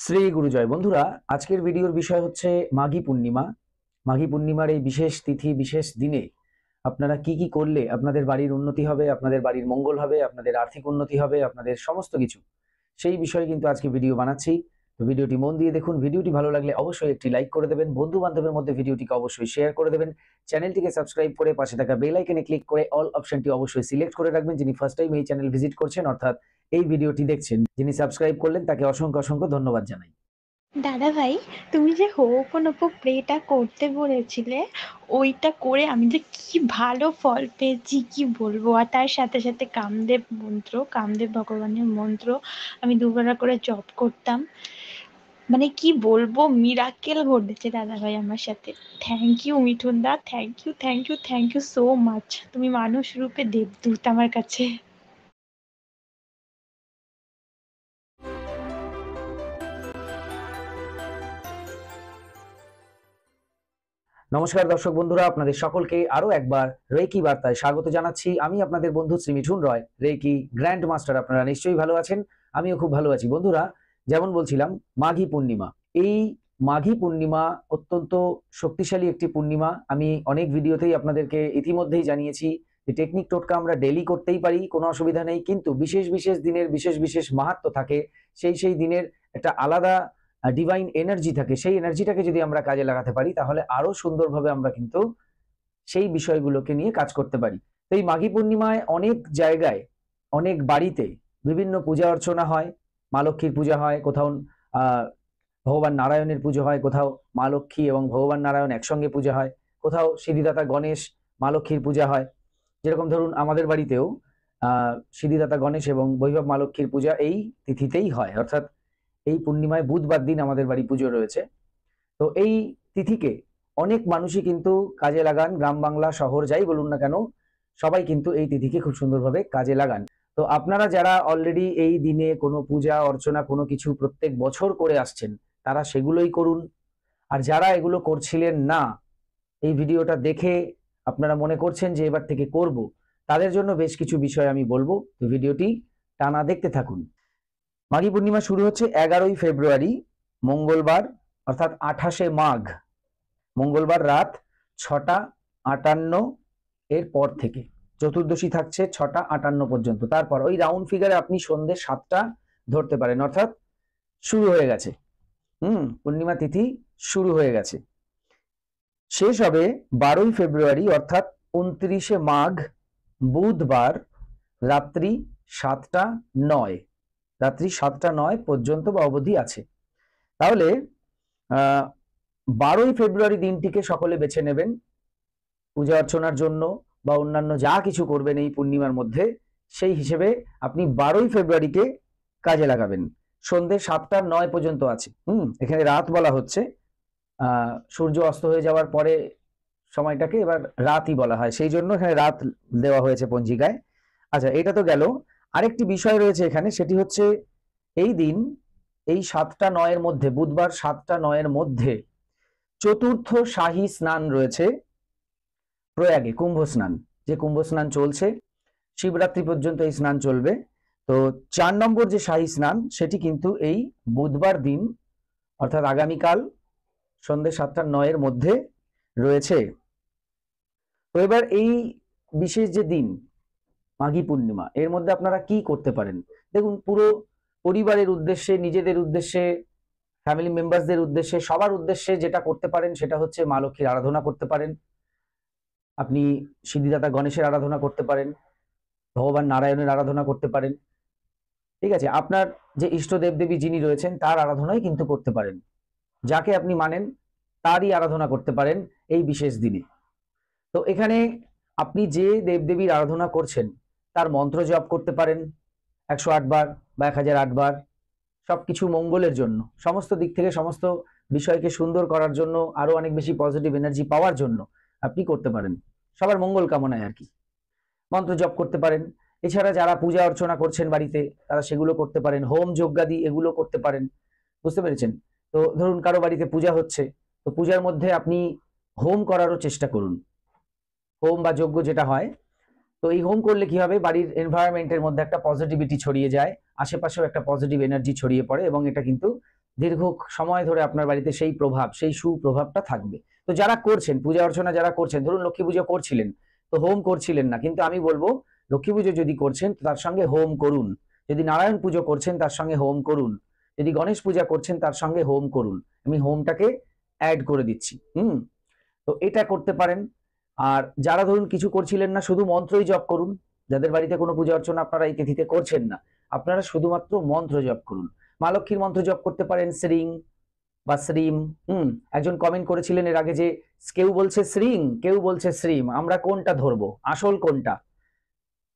শ্রী গুরুজয় বন্ধুরা, আজকের ভিডিওর বিষয় হচ্ছে মাঘী পূর্ণিমা। মাঘী পূর্ণিমার এই বিশেষ তিথি, বিশেষ দিনে আপনারা কি কি করলে আপনাদের বাড়ির উন্নতি হবে, আপনাদের বাড়ির মঙ্গল হবে, আপনাদের আর্থিক উন্নতি হবে, আপনাদের সমস্ত কিছু, সেই বিষয়ে কিন্তু আজকে ভিডিও বানাচ্ছি। তো ভিডিওটি মন দিয়ে দেখুন। ভিডিওটি ভালো লাগলে অবশ্যই একটি লাইক করে দেবেন, বন্ধু বান্ধবের মধ্যে ভিডিওটিকে অবশ্যই শেয়ার করে দেবেন, চ্যানেলটিকে সাবস্ক্রাইব করে পাশে থাকা বেল আইকনে ক্লিক করে অল অপশনটি অবশ্যই সিলেক্ট করে রাখবেন। যিনি ফার্স্ট টাইম এই চ্যানেল ভিজিট করছেন, অর্থাৎ এই ভিডিওটি দেখছেন, যিনি সাবস্ক্রাইব করলেন, তাকে অসংখ্য অসংখ্য ধন্যবাদ জানাই। দাদা ভাই, তুমি যে হোপোনোপো প্রেটা করতে বলেছিলে, ওইটা করে আমি যে কি ভালো ফল পেয়েছি কি বলবো। আর তার সাথে সাথে কামদেব ভগবানের মন্ত্র আমি দুবেলা করে জপ করতাম। মানে কি বলবো, মিরাকেল ঘটেছে দাদা ভাই আমার সাথে। Thank you Mithun da, thank you thank you thank you so much. তুমি মানুষ রূপে দেবদূত আমার কাছে। নমস্কার দর্শক বন্ধুরা, আপনাদের সকলকে আরো একবার রেকি বার্তায় স্বাগত জানাচ্ছি। আমি আপনাদের বন্ধু শ্রী মিঠুন রয়, রেকি গ্র্যান্ড মাস্টার। আপনারা নিশ্চয়ই ভালো আছেন, আমিও খুব ভালো আছি। বন্ধুরা, যেমন বলছিলাম, মাঘী পূর্ণিমা। এই মাঘী পূর্ণিমা অত্যন্ত শক্তিশালী একটি পূর্ণিমা। আমি অনেক ভিডিওতেই আপনাদেরকে ইতিমধ্যেই জানিয়েছি যে টেকনিক টোটকা আমরা ডেইলি করতেই পারি, কোনো অসুবিধা নেই, কিন্তু বিশেষ বিশেষ দিনের বিশেষ বিশেষ মাহাত্ম্য থাকে। সেই দিনের একটা আলাদা ডিভাইন এনার্জি থাকে। সেই এনার্জিটাকে যদি আমরা কাজে লাগাতে পারি, তাহলে আরো সুন্দরভাবে আমরা কিন্তু সেই বিষয়গুলোকে নিয়ে কাজ করতে পারি। তো এই মাঘী পূর্ণিমায় অনেক জায়গায়, অনেক বাড়িতে বিভিন্ন পূজা অর্চনা হয়। মা লক্ষ্মীর পূজা হয়, কোথাও ভগবান নারায়ণের পুজো হয়, কোথাও মা লক্ষ্মী এবং ভগবান নারায়ণ একসঙ্গে পূজা হয়, কোথাও সিদ্ধিদাতা গণেশ মা লক্ষ্মীর পূজা হয়। যেরকম ধরুন আমাদের বাড়িতেও সিদ্ধিদাতা গণেশ এবং বৈভব মা লক্ষ্মীর পূজা এই তিথিতেই হয়, অর্থাৎ এই পূর্ণিমায় বুধবার দিন আমাদের বাড়ি পুজো রয়েছে। তো এই তিথিকে অনেক মানুষই কিন্তু কাজে লাগান। গ্রাম বাংলা, শহর, যাই বলুন না কেন, সবাই কিন্তু এই তিথিকে খুব সুন্দরভাবে কাজে লাগান। তো আপনারা যারা অলরেডি এই দিনে কোনো পূজা অর্চনা কোনো কিছু প্রত্যেক বছর করে আসছেন, তারা সেগুলোই করুন। আর যারা এগুলো করছিলেন না, এই ভিডিওটা দেখে আপনারা মনে করছেন যে এবার থেকে করব, তাদের জন্য বেশ কিছু বিষয় আমি বলবো। তো ভিডিওটি টানা দেখতে থাকুন। মাঘী পূর্ণিমা শুরু হচ্ছে 11ই ফেব্রুয়ারি, মঙ্গলবার, অর্থাৎ 28শে মাঘ, মঙ্গলবার রাত 6টা 58 এর পর থেকে। চতুর্দশী থাকছে 6টা 58 পর্যন্ত। তারপর ওই রাউন্ড ফিগারে আপনি সন্ধ্যে 7টা ধরতে পারেন, অর্থাৎ শুরু হয়ে গেছে। পূর্ণিমা তিথি শুরু হয়ে গেছে। শেষ হবে 12ই ফেব্রুয়ারি, অর্থাৎ 29শে মাঘ, বুধবার, রাত্রি 7টা 9, রাত্রি 7টা 9 পর্যন্ত বা অবধি আছে। তাহলে 12ই ফেব্রুয়ারি দিনটিকে সকলে বেছে নেবেন পূজা অর্চনার জন্য, বা অন্যান্য যা কিছু করবেন এই পূর্ণিমার মধ্যে, সেই হিসেবে আপনি 12ই ফেব্রুয়ারিকে কাজে লাগাবেন। সন্ধ্যে 7টা 9 পর্যন্ত আছে। এখানে রাত বলা হচ্ছে, সূর্য অস্ত হয়ে যাওয়ার পরে সময়টাকে এবার রাতই বলা হয়, সেই জন্য এখানে রাত দেওয়া হয়েছে পঞ্জিকায়। আচ্ছা, এটা তো গেল। আরেকটি বিষয় রয়েছে এখানে, সেটি হচ্ছে এই দিন, এই 7টা 9 মধ্যে, বুধবার 7টা 9 মধ্যে চতুর্থ শাহী স্নান রয়েছে প্রয়াগে, কুম্ভ স্নান। যে কুম্ভ স্নান চলছে, শিবরাত্রি পর্যন্ত এই স্নান চলবে। তো 4 নম্বর যে শাহী স্নান, সেটি কিন্তু এই বুধবার দিন, অর্থাৎ আগামীকাল সন্ধ্যে 7টা 9 মধ্যে রয়েছে। তো এবার এই বিশেষ যে দিন মাঘী পূর্ণিমা, এর মধ্যে আপনারা কি করতে পারেন? দেখুন, পুরো পরিবারের উদ্দেশ্যে, নিজেদের উদ্দেশ্যে, ফ্যামিলি মেম্বারসদের উদ্দেশ্যে, সবার উদ্দেশ্যে যেটা করতে পারেন সেটা হচ্ছে মা লক্ষ্মীর আরাধনা করতে পারেন। আপনি সিদ্ধিদাতা গণেশের আরাধনা করতে পারেন, ভগবান নারায়ণের আরাধনা করতে পারেন। ঠিক আছে, আপনার যে ইষ্ট দেবদেবী যিনি রয়েছেন তার আরাধনাই কিন্তু করতে পারেন। যাকে আপনি মানেন তারই আরাধনা করতে পারেন এই বিশেষ দিনে। তো এখানে আপনি যে দেবদেবীর আরাধনা করছেন তার মন্ত্র জপ করতে পারেন 108 বার বা 1008 বার। সবকিছু মঙ্গলের জন্য, সমস্ত দিক থেকে সমস্ত বিষয়কে সুন্দর করার জন্য, আরো অনেক বেশি পজিটিভ এনার্জি পাওয়ার জন্য আপনি করতে পারেন, সবার মঙ্গল কামনায় আর কি। মন্ত্র জপ করতে পারেন। এছাড়া যারা পূজা অর্চনা করছেন বাড়িতে, তারা সেগুলো করতে পারেন। হোম যজ্ঞাদি এগুলো করতে পারেন। বুঝতে পেরেছেন? তো ধরুন কারো বাড়িতে পূজা হচ্ছে, তো পূজার মধ্যে আপনি হোম করারও চেষ্টা করুন। হোম বা যজ্ঞ যেটা হয়, তো এই হোম করলে কি হবে, বাড়ির এনভায়রনমেন্টের মধ্যে একটা পজিটিভিটি ছড়িয়ে যায়, আশেপাশেও একটা পজিটিভ এনার্জি ছড়িয়ে পড়ে, এবং এটা কিন্তু দীর্ঘ সময় ধরে আপনার বাড়িতে সেই প্রভাব, সেই সুপ্রভাবটা থাকবে। তো যারা করছেন পূজা অর্চনা, যারা করছেন, ধরুন লক্ষ্মী পুজো করছিলেন, তো হোম করছিলেন না, কিন্তু আমি বলবো লক্ষ্মী পুজো যদি করছেন তো তার সঙ্গে হোম করুন। যদি নারায়ণ পুজো করছেন তার সঙ্গে হোম করুন। যদি গণেশ পূজা করছেন তার সঙ্গে হোম করুন। আমি হোমটাকে অ্যাড করে দিচ্ছি। তো এটা করতে পারেন। আর যারা ধরুন কিছু করছিলেন না, শুধু মন্ত্রই জপ করুন। যাদের বাড়িতে কোনো পূজা অর্চনা আপনারা এই তিথিতে করছেন না, আপনারা শুধুমাত্র মন্ত্র জপ করুন। মা লক্ষ্মীর মন্ত্র জপ করতে পারেন, শ্রীং বা শ্রীম। একজন কমেন্ট করেছিলেন এর আগে যে কেউ বলছে শ্রীং, কেউ বলছে শ্রীম, আমরা কোনটা ধরবো, আসল কোনটা?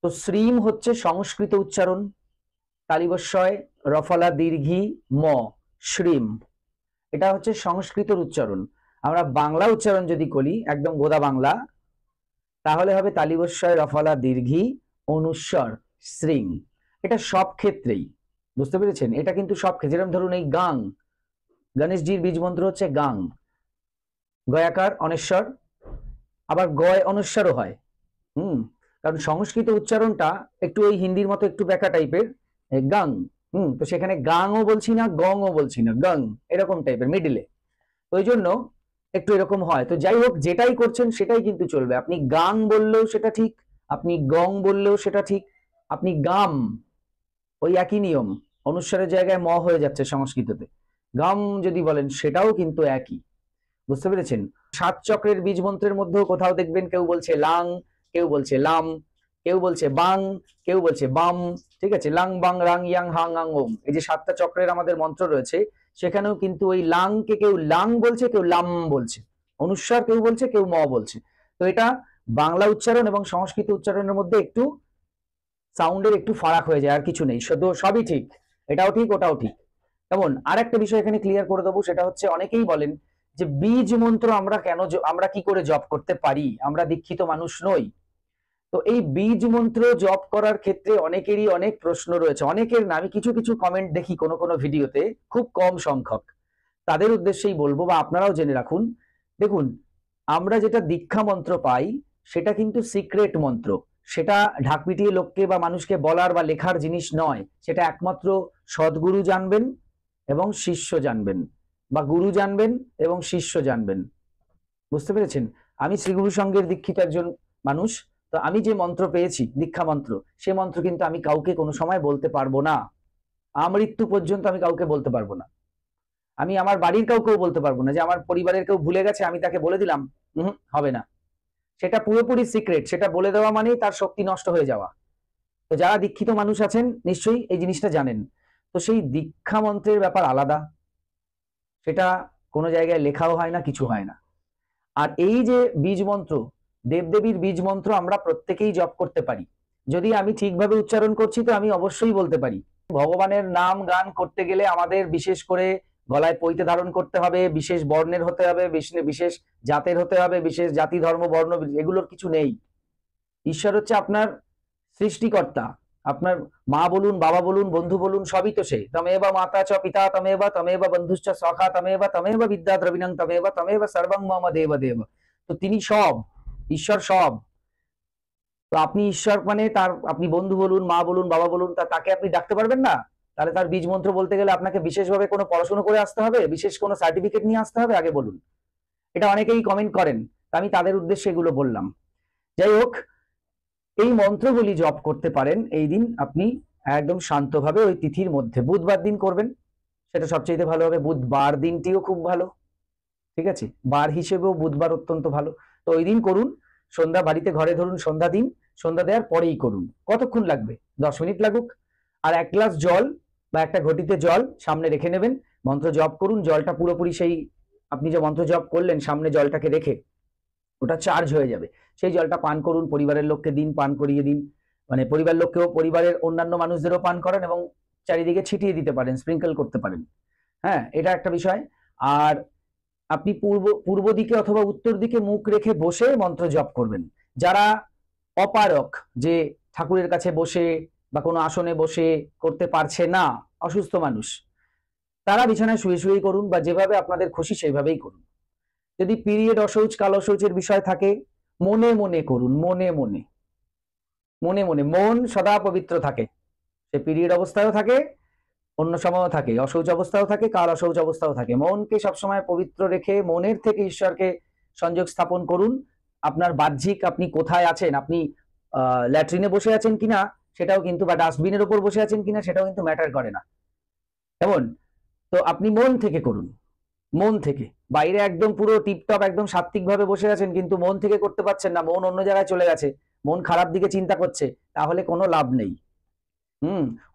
তো শ্রীম হচ্ছে সংস্কৃত উচ্চারণ, তালিবস্বয় রফলা দীর্ঘি ম, শ্রীম। এটা হচ্ছে সংস্কৃতর উচ্চারণ। আমরা বাংলা উচ্চারণ যদি করি একদম গোদা বাংলা, তাহলে হবে তালিবস্বয় রফলা দীর্ঘি অনুস্বর শ্রীং। এটা সব ক্ষেত্রেই, বুঝতে পেরেছেন? এটা কিন্তু সব ক্ষেত্রে, যেরকম ধরুন এই গাং, গণেশজির বীজ মন্ত্র হচ্ছে গাং, গয়াকার অনেশ্বর, আবার গয় অনুস্বারও হয়। কারণ সংস্কৃত উচ্চারণটা একটু ওই হিন্দির মতো একটু ব্যাকা টাইপের, গাং। তো সেখানে গাংও বলছি না, গংও বলছি না, গাং এরকম টাইপের মিডিলে, ওই জন্য একটু এরকম হয়। তো যাই হোক, যেটাই করছেন সেটাই কিন্তু চলবে। আপনি গাং বললেও সেটা ঠিক, আপনি গং বললেও সেটা ঠিক, আপনি গাম, ওই একই নিয়ম, অনুস্বারের জায়গায় ম হয়ে যাচ্ছে সংস্কৃততে। গাম যদি বলেন সেটাও কিন্তু একই, বুঝতে পেরেছেন? 7 চক্রের বীজ মন্ত্রের মধ্যেও কোথাও দেখবেন কেউ বলছে লাং, কেউ বলছে লাম, কেউ বলছে বাং, কেউ বলছে বাম, ঠিক আছে? লাং বাং রাং ইয়াং হাং আং ওম, এই যে 7টা চক্রের আমাদের মন্ত্র রয়েছে, সেখানেও কিন্তু ওই লাংকে কেউ লাং বলছে, কেউ লাম বলছে, অনুস্বার কেউ বলছে, কেউ ম বলছে। তো এটা বাংলা উচ্চারণ এবং সংস্কৃত উচ্চারণের মধ্যে একটু সাউন্ডের একটু ফারাক হয়ে যায়, আর কিছু নেই, শুধু সবই ঠিক, এটাও ঠিক ওটাও ঠিক। যেমন আর একটা বিষয় এখানে ক্লিয়ার করে দেবো, সেটা হচ্ছে অনেকেই বলেন যে বীজ মন্ত্র আমরা কেন, আমরা কি করে জপ করতে পারি, আমরা দীক্ষিত মানুষ নই। তো এই বীজ মন্ত্র জপ করার ক্ষেত্রে অনেকেরই অনেক প্রশ্ন রয়েছে, অনেকের না, আমি কিছু কিছু কমেন্ট দেখি কোনো কোনো ভিডিওতে, খুব কম সংখ্যক, তাদের উদ্দেশ্যেই বলবো, বা আপনারাও জেনে রাখুন। দেখুন, আমরা যেটা দীক্ষা মন্ত্র পাই সেটা কিন্তু সিক্রেট মন্ত্র, সেটা ঢাক পিটিয়ে লোককে বা মানুষকে বলার বা লেখার জিনিস নয়, সেটা একমাত্র সদ্গুরু জানবেন এবং শিষ্য জানবেন, বা গুরু জানবেন এবং শিষ্য জানবেন, বুঝতে পেরেছেন? আমি শ্রীগুরু সংঘের দীক্ষিত একজন মানুষ, তো আমি যে মন্ত্র পেয়েছি দীক্ষা মন্ত্র, সে মন্ত্র কিন্তু আমি কাউকে কোনো সময় বলতে পারবো না, আমৃত্যু পর্যন্ত আমি কাউকে বলতে পারবো না। আমি আমার বাড়ির কাউকেও বলতে পারবো না, যে আমার পরিবারের কেউ ভুলে গেছে আমি তাকে বলে দিলাম, হবে না, সেটা পুরোপুরি সিক্রেট, সেটা বলে দেওয়া মানেই তার শক্তি নষ্ট হয়ে যাওয়া। তো যারা দীক্ষিত মানুষ আছেন নিশ্চয়ই এই জিনিসটা জানেন। তো সেই দীক্ষা মন্ত্রের ব্যাপার আলাদা, সেটা কোনো জায়গায় লেখাও হয় না, কিছু হয় না। আর এই যে বীজ মন্ত্র, দেবদেবীর বীজ মন্ত্র আমরা প্রত্যেকেই জপ করতে পারি, যদি আমি ঠিকভাবে উচ্চারণ করছি তো আমি অবশ্যই বলতে পারি। ভগবানের নাম গান করতে গেলে আমাদের বিশেষ করে গলায় পৈতে ধারণ করতে হবে, বিশেষ বর্ণের হতে হবে, বিশেষ জাতের হতে হবে, বিশেষ জাতি ধর্ম বর্ণ এগুলোর কিছু নেই। ঈশ্বর হচ্ছে আপনার সৃষ্টিকর্তা, আপনার মা বলুন, বাবা বলুন, বন্ধু বলুন, সবই তো সে। তমেবা মাতা চ পিতা তমেবা, তমেবা বন্ধুশ্চ সখা তমেবা, তমেবা বিদ্যা দ্রবিণং তমেবা, তমেবা সর্বং মম দেব দেব। তো তিনি সব, ঈশ্বর সব। তো আপনি ঈশ্বর মানে তার, আপনি বন্ধু বলুন, মা বলুন, বাবা বলুন, তাকে আপনি ডাকতে পারবেন না? তাহলে তার বীজ মন্ত্র বলতে গেলে আপনাকে বিশেষভাবে কোনো পড়াশোনা করে আসতে হবে, বিশেষ কোনো সার্টিফিকেট নিয়ে আসতে হবে? আগে বলুন। এটা অনেকেই কমেন্ট করেন, আমি তাদের উদ্দেশ্যে এগুলো বললাম। যাই হোক, এই মন্ত্রগুলি জপ করতে পারেন এই দিন আপনি একদম শান্তভাবে, ওই তিথির মধ্যে বুধবার দিন করবেন, সেটা সবচেয়ে ভালো হবে। বুধবার দিনটিও খুব ভালো, ঠিক আছে? বার হিসেবেও বুধবার অত্যন্ত ভালো। তো ওই দিন করুন, সন্ধ্যা বাড়িতে ঘরে ধরুন সন্ধ্যা দিন, সন্ধ্যা দেওয়ার পরেই করুন। কতক্ষণ লাগবে? 10 মিনিট লাগুক। আর 1 গ্লাস জল বা একটা ঘটিতে জল সামনে রেখে নেবেন, মন্ত্র জপ করুন, জলটা পুরোপুরি সেই আপনি যে মন্ত্র জপ করলেন সামনে জলটাকে রেখে ওটা চার্জ হয়ে যাবে, সেই জলটা পান করুন, পরিবারের লোককে দিন, পান করিয়ে দিন, মানে পরিবার লোককেও, পরিবারের অন্যান্য মানুষদেরও পান করেন এবং চারিদিকে ছিটিয়ে দিতে পারেন, স্প্রিঙ্কল করতে পারেন। হ্যাঁ, এটা একটা বিষয়। আর আপনি পূর্ব দিকে অথবা উত্তর দিকে মুখ রেখে বসে মন্ত্র জপ করবেন। যারা অপারক, যে ঠাকুরের কাছে বসে বা কোনো আসনে বসে করতে পারছে না, অসুস্থ মানুষ, তারা বিছানায় শুয়ে শুয়েই করুন, বা যেভাবে আপনাদের খুশি সেইভাবেই করুন। যদি পিরিয়ড অশৌচ, কাল অশৌচের বিষয় থাকে, মনে মনে করুন, মনে মনে, মনে মনে, মন সদা পবিত্র থাকে, সে পিরিয়ড অবস্থায়ও থাকে, অন্য সময়ও থাকে, অশৌচ অবস্থাও থাকে, কাল অশৌচ অবস্থাও থাকে। মনকে সবসময় পবিত্র রেখে মনের থেকে ঈশ্বরকে সংযোগ স্থাপন করুন। আপনার বাহ্যিক আপনি কোথায় আছেন, আপনি ল্যাট্রিনে বসে আছেন কিনা সেটাও কিন্তু, বা ডাস্টবিনের উপর বসে আছেন কিনা সেটাও কিন্তু ম্যাটার করে না, কেমন? তো আপনি মন থেকে করুন, মন থেকে। বাইরে একদম পুরো টিপটপ একদম সাত্ত্বিক ভাবে বসে আছেন, কিন্তু মন থেকে করতে পারছেন না, মন অন্য জায়গায় চলে গেছে, মন খারাপ দিকে চিন্তা করছে, তাহলে কোনো লাভ নেই।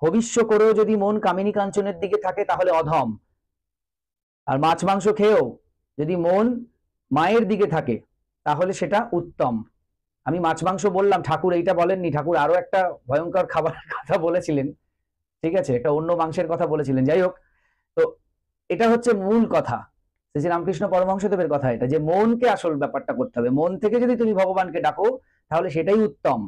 হবিষ্য করেও যদি মন কামিনী কাঞ্চনের দিকে থাকে তাহলে অধম। আর মাছ মাংস খেয়েও যদি মন মায়ের দিকে থাকে তাহলে সেটা উত্তম। আমি মাছ মাংস বললাম, ঠাকুর এইটা বলেননি, ঠাকুর আরো একটা ভয়ঙ্কর খাবারের কথা বলেছিলেন, ঠিক আছে, একটা অন্য মাংসের কথা বলেছিলেন। যাই হোক, তো এটা হচ্ছে মূল কথা, শ্রী রামকৃষ্ণ পরমহংসদেবের কথা এটা, যে মনকে আসল ব্যাপারটা করতে হবে। মন থেকে যদি তুমি ভগবানকে ডাকো তাহলে সেটাই উত্তম।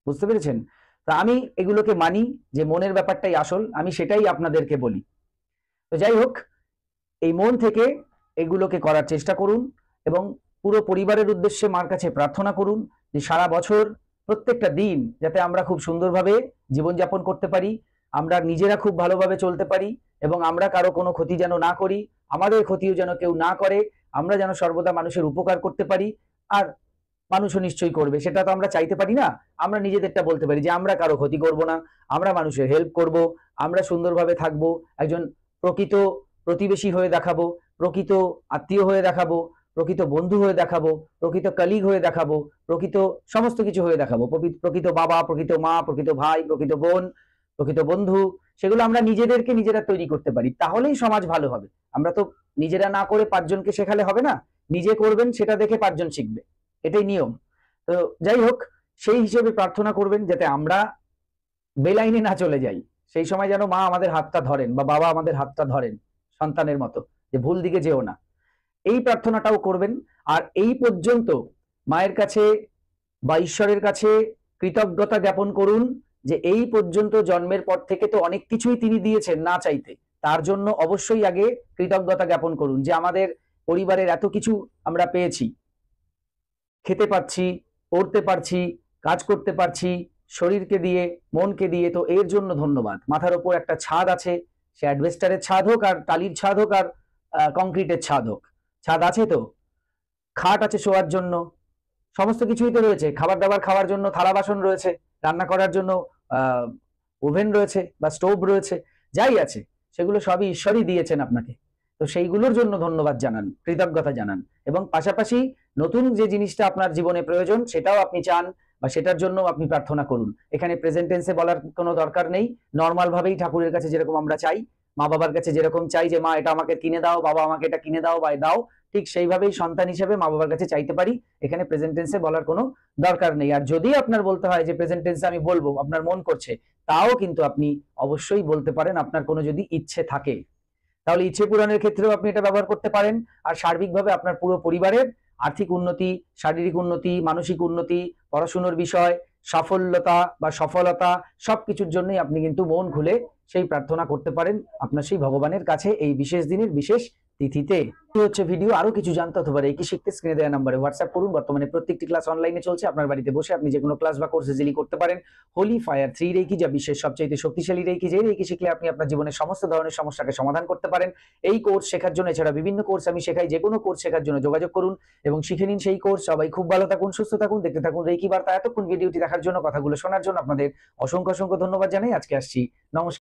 বুঝতে পেরেছেন? তা আমি এগুলোকে মানি যে মনের ব্যাপারটাই আসল, আমি সেটাই আপনাদেরকে বলি। তো যাই হোক, এই মন থেকে এগুলোকে করার চেষ্টা করুন এবং পুরো পরিবারের উদ্দেশ্যে মার কাছে প্রার্থনা করুন যে সারা বছর প্রত্যেকটা দিন যাতে আমরা খুব সুন্দরভাবে জীবনযাপন করতে পারি, আমরা নিজেরা খুব ভালোভাবে চলতে পারি এবং আমরা কারো কোনো ক্ষতি যেন না করি, আমাদের ক্ষতিও যেন কেউ না করে, আমরা যেন সর্বদা মানুষের উপকার করতে পারি। আর মানুষও নিশ্চয়ই করবে, সেটা তো আমরা চাইতে পারি না। আমরা নিজেদেরটা বলতে পারি যে আমরা কারো ক্ষতি করব না, আমরা মানুষের হেল্প করব, আমরা সুন্দরভাবে থাকবো, একজন প্রকৃত প্রতিবেশী হয়ে দেখাবো, প্রকৃত আত্মীয় হয়ে দেখাবো, প্রকৃত বন্ধু হয়ে দেখাবো, প্রকৃত কলিগ হয়ে দেখাবো, প্রকৃত সমস্ত কিছু হয়ে দেখাবো, প্রকৃত বাবা, প্রকৃত মা, প্রকৃত ভাই, প্রকৃত বোন, প্রকৃত বন্ধু। সেগুলো আমরা নিজেদেরকে নিজেরা তৈরি করতে পারি, তাহলেই সমাজ ভালো হবে। আমরা তো নিজেরা না করে পাঁচজনকে শেখালে হবে না, নিজে করবেন সেটা দেখে পাঁচজন শিখবে, এটাই নিয়ম। তো যাই হোক, সেই হিসেবে প্রার্থনা করবেন যাতে আমরা বেলাইনে না চলে যাই। সেই সময় যেন মা আমাদের হাতটা ধরেন বা বাবা আমাদের হাতটা ধরেন সন্তানের মতো, যে ভুল দিকে যেও না, এই প্রার্থনাটাও করবেন। আর এই পর্যন্ত মায়ের কাছে বা ঈশ্বরের কাছে কৃতজ্ঞতা জ্ঞাপন করুন যে এই পর্যন্ত জন্মের পর থেকে তো অনেক কিছুই তিনি দিয়েছেন না চাইতে, তার জন্য অবশ্যই আগে কৃতজ্ঞতা জ্ঞাপন করুন যে আমাদের পরিবারের এত কিছু আমরা পেয়েছি, খেতে পাচ্ছি, পড়তে পারছি, কাজ করতে পারছি, শরীরকে দিয়ে, মনকে দিয়ে, তো এর জন্য ধন্যবাদ। মাথার ওপর একটা ছাদ আছে, সে অ্যাডভেস্টারের ছাদ হোক আর টালির ছাদ হোক আর কংক্রিটের ছাদ হোক, ছাদ আছে তো, খাট আছে শোয়ার জন্য, সমস্ত কিছুই তো রয়েছে, খাবার দাবার খাওয়ার জন্য থালা বাসন রয়েছে, রান্না করার জন্য ওভেন রয়েছে বা স্টোভ রয়েছে, যাই আছে সেগুলো সবই ঈশ্বরই দিয়েছেন আপনাকে। তো সেইগুলোর জন্য ধন্যবাদ জানান, কৃতজ্ঞতা জানান, এবং পাশাপাশি নতুন যে জিনিসটা আপনার জীবনে প্রয়োজন সেটাও আপনি চান বা সেটার জন্য আপনি প্রার্থনা করুন। এখানে প্রেজেন্ট টেন্সে বলার কোনো দরকার নেই, নর্মাল ভাবেই ঠাকুরের কাছে যেরকম আমরা চাই, মা বাবার কাছে যেরকম চাই যে মা এটা আমাকে কিনে দাও, বাবা আমাকে এটা কিনে দাও বা দাও, ঠিক সেইভাবেই সন্তান হিসেবে মা বাবার কাছে চাইতে পারি। এখানে প্রেজেন্ট টেন্সে বলার কোনো দরকার নেই। আর যদি আপনার বলতে হয় যে প্রেজেন্ট টেন্সে আমি বলবো, আপনার মন করছে, তাও কিন্তু আপনি অবশ্যই বলতে পারেন, আপনার কোনো যদি ইচ্ছে থাকে, তাহলে ইচ্ছে পূরণের ক্ষেত্রেও আপনি এটা ব্যবহার করতে পারেন। আর সার্বিকভাবে আপনার পুরো পরিবারের আর্থিক উন্নতি, শারীরিক উন্নতি, মানসিক উন্নতি, পড়াশুনোর বিষয়, সাফল্যতা বা সফলতা, সবকিছুর জন্যই আপনি কিন্তু মন খুলে সেই প্রার্থনা করতে পারেন আপনার সেই ভগবানের কাছে এই বিশেষ দিনের বিশেষ তিথিতে। হচ্ছে ভিডিও, আরো কিছু জানতে হতে পারে কি শিখতে স্ক্রিনে দেওয়া নম্বরে হোয়াটসঅ্যাপ করুন। বর্তমানে প্রত্যেকটি ক্লাস অনলাইনে চলছে, আপনার বাড়িতে বসে আপনি যে কোনো ক্লাস বা কোর্স ইজিলি করতে পারেন। হোলি ফায়ার 3 রেকি, যা বিশ্বের সবচেয়ে শক্তিশালী রেকি, যে রেকি শিখলে আপনি আপনার জীবনের সমস্ত ধরনের সমস্যাকে সমাধান করতে পারেন। এই কোর্স শেখার জন্য, এছাড়া বিভিন্ন কোর্স আমি শেখাই, যে কোনো কোর্স শেখার জন্য যোগাযোগ করুন এবং শিখে নিন সেই কোর্স। সবাই খুব ভালো থাকুন, সুস্থ থাকুন, দেখতে থাকুন রেকি বার্তা। এতক্ষণ ভিডিওটি দেখার জন্য, কথাগুলো শোনার জন্য আপনাদের অসংখ্য অসংখ্য ধন্যবাদ জানাই। আজকে আসছি, নমস্কার।